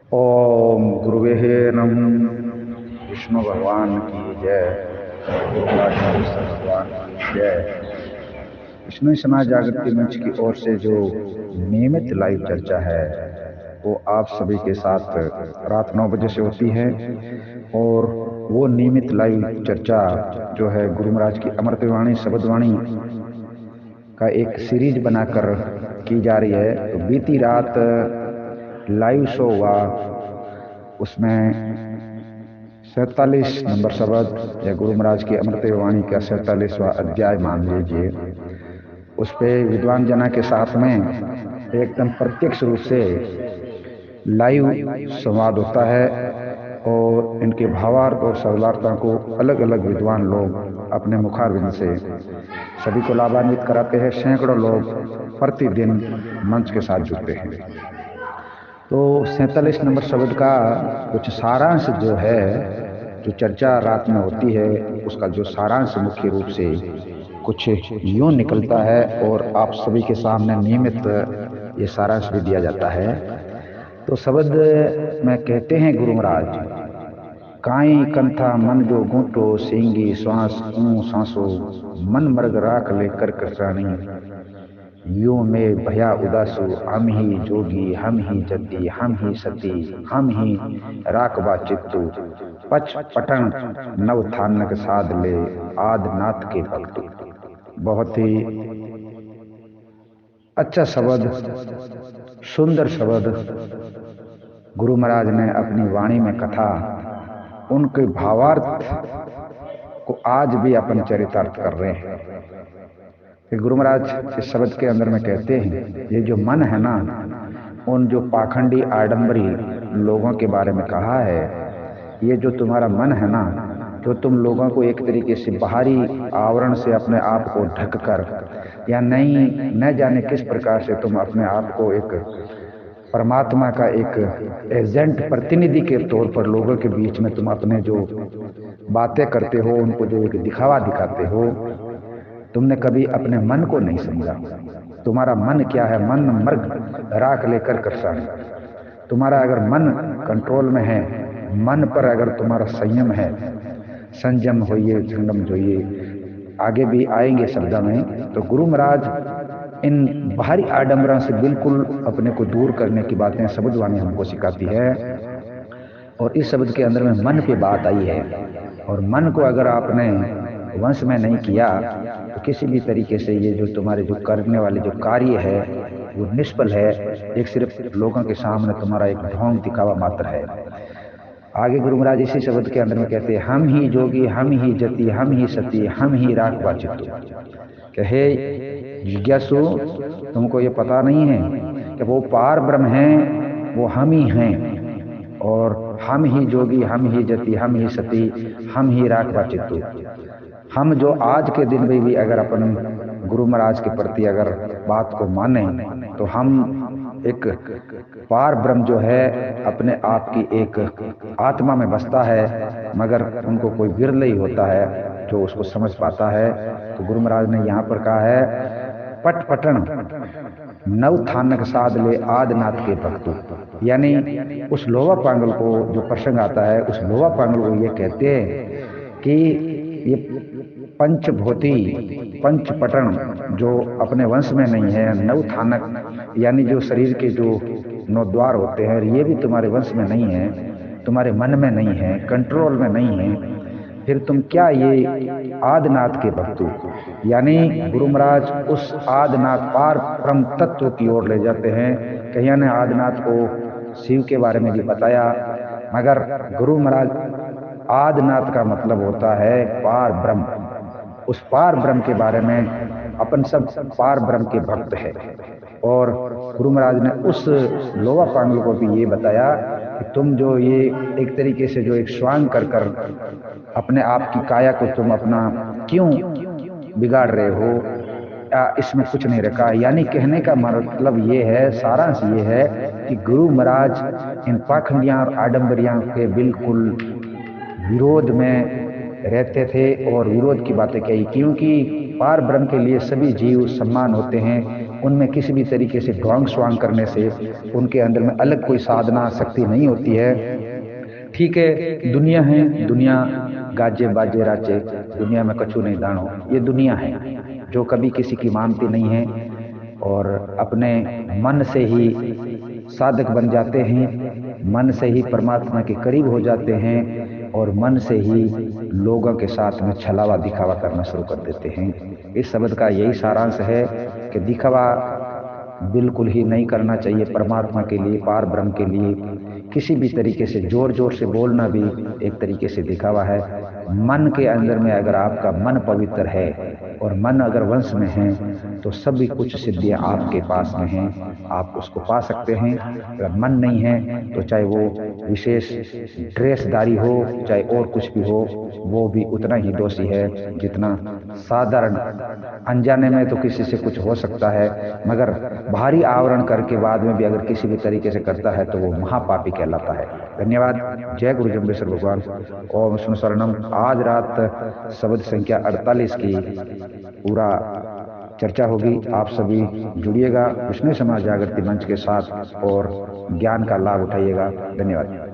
ओम गुरुवे नमः। विष्णु भगवान की जय। गुरुराज भगवान की जय। विष्णु समाज जागृति मंच की ओर से जो नियमित लाइव चर्चा है वो आप सभी के साथ रात 9 बजे से होती है। और वो नियमित लाइव चर्चा जो है गुरु महाराज की अमृतवाणी शब्दवाणी का एक सीरीज बनाकर की जा रही है। तो बीती रात लाइव शो हुआ, उसमें 47 नंबर शब्द या गुरु महाराज की अमृतवाणी का 47वां अध्याय मान लीजिए। उस पे विद्वान जना के साथ में एकदम प्रत्यक्ष रूप से लाइव संवाद होता है और इनके भावार्थ और सरलार्था को अलग अलग विद्वान लोग अपने मुखारबिंद से सभी को लाभान्वित कराते हैं। सैकड़ों लोग प्रतिदिन मंच के साथ जुड़ते हैं। तो 47 नंबर शब्द का कुछ सारांश जो है, जो चर्चा रात में होती है, उसका जो सारांश मुख्य रूप से कुछ यूं निकलता है और आप सभी के सामने नियमित ये सारांश भी दिया जाता है। तो शब्द में कहते हैं गुरु महाराज, काई कंथा मन जो गूंटो सींगी श्वास ऊं सांसो मन मर्ग राख लेकर कृष्णाणी यूं में भया उदासु हम ही जोगी हम ही जति हम ही सती हम ही राखबा चित्तु पच पटन नव थानक साध ले आदनाथ के भक्तु। बहुत ही अच्छा शब्द, सुंदर शब्द गुरु महाराज ने अपनी वाणी में कथा, उनके भावार्थ को आज भी अपन चरितार्थ कर रहे हैं। फिर गुरु महाराज इस शब्द के अंदर में कहते हैं, ये जो मन है ना, उन जो पाखंडी आडंबरी लोगों के बारे में कहा है, ये जो तुम्हारा मन है ना, जो तुम लोगों को एक तरीके से बाहरी आवरण से अपने आप को ढक कर या नहीं न जाने किस प्रकार से तुम अपने आप को एक परमात्मा का एक एजेंट प्रतिनिधि के तौर पर लोगों के बीच में तुम अपने जो बातें करते हो, उनको जो एक दिखावा दिखाते हो, तुमने कभी अपने मन को नहीं समझा। तुम्हारा मन क्या है? मन मर्ग राख लेकर करसानी। तुम्हारा अगर मन कंट्रोल में है, मन पर अगर तुम्हारा संयम है, संयम होइए, संगम जोइए, आगे भी आएंगे शब्द में। तो गुरु महाराज इन बाहरी आडंबरों से बिल्कुल अपने को दूर करने की बातें शब्दवाणी हमको सिखाती है। और इस शब्द के अंदर में मन की बात आई है, और मन को अगर आपने वंश में नहीं किया तो किसी भी तरीके से ये जो तुम्हारे जो करने वाले जो कार्य है वो निष्फल है। एक सिर्फ लोगों के सामने तुम्हारा एक ढोंग दिखावा मात्र है। आगे गुरु महाराज इसी शब्द के अंदर में कहते हैं, हम ही जोगी हम ही जति हम ही सती हम ही राखबा चित्तु। कहे जिज्ञासु, तुमको ये पता नहीं है कि वो पार ब्रह्म हैं, वो हम ही हैं, और हम ही जोगी हम ही जति हम ही सती हम ही राखबा चित्तु। हम जो आज के दिन में भी अगर अपन गुरु महाराज के प्रति अगर बात को माने तो हम एक पार ब्रह्म जो है अपने आप की एक आत्मा में बसता है, मगर उनको कोई विरल ही होता है जो उसको समझ पाता है। तो गुरु महाराज ने यहाँ पर कहा है, पट पटन नव थानक साध ले आदनाथ के भक्तु। यानी उस लोहा पांगल को जो प्रसंग आता है, उस लोहा पांगल को ये कहते हैं कि ये पंचभूति पंचपटन जो अपने वंश में नहीं है, नव थानक यानी जो शरीर के जो 9 द्वार होते हैं, ये भी तुम्हारे वंश में नहीं है, तुम्हारे मन में नहीं है, कंट्रोल में नहीं है। फिर तुम क्या ये आदनाथ के भक्तु, यानी गुरु महाराज उस आदनाथ पार परम तत्व की ओर ले जाते हैं। कहीं ने आदनाथ को शिव के बारे में भी बताया, मगर गुरु महाराज आदनाथ का मतलब होता है पार ब्रह्म। उस पार ब्रह्म के बारे में अपन सब पार ब्रह्म के भक्त है। और गुरु महाराज ने उस लोहा पांगल को भी ये बताया कि तुम जो ये एक तरीके से जो एक स्वांग कर कर अपने आप की काया को तुम अपना क्यों बिगाड़ रहे हो, या इसमें कुछ नहीं रखा। यानी कहने का मतलब ये है, सारांश ये है कि गुरु महाराज इन पाखंडियां और आडंबरियां के बिल्कुल विरोध में रहते थे और विरोध की बातें कही, क्योंकि पार ब्रह्म के लिए सभी जीव सम्मान होते हैं। उनमें किसी भी तरीके से ढोंग स्वांग करने से उनके अंदर में अलग कोई साधना शक्ति नहीं होती है। ठीक है, दुनिया है, दुनिया गाजे बाजे राचे, दुनिया में कछु नहीं दानो, ये दुनिया है जो कभी किसी की मानती नहीं है और अपने मन से ही साधक बन जाते हैं, मन से ही परमात्मा के करीब हो जाते हैं और मन से ही लोगों के साथ में छलावा दिखावा करना शुरू कर देते हैं। इस शब्द का यही सारांश है कि दिखावा बिल्कुल ही नहीं करना चाहिए परमात्मा के लिए, पार ब्रह्म के लिए। किसी भी तरीके से जोर जोर से बोलना भी एक तरीके से दिखावा है। मन के अंदर में अगर आपका मन पवित्र है और मन अगर वंश में है तो सभी कुछ सिद्धियां आपके पास में हैं, आप उसको पा सकते हैं। अगर मन नहीं है तो चाहे वो विशेष ड्रेसदारी हो, चाहे और कुछ भी हो, वो भी उतना ही दोषी है जितना साधारण अनजाने में तो किसी से कुछ हो सकता है, मगर भारी आवरण करके बाद में भी अगर किसी भी तरीके से करता है तो वो महापापी कहलाता है। धन्यवाद। जय गुरु जम्बेश्वर भगवान। ओम विष्णु शरणम। आज रात शब्द संख्या 48 की पूरा चर्चा होगी। आप सभी जुड़िएगा विष्णु समाज जागृति मंच के साथ और ज्ञान का लाभ उठाइएगा। धन्यवाद।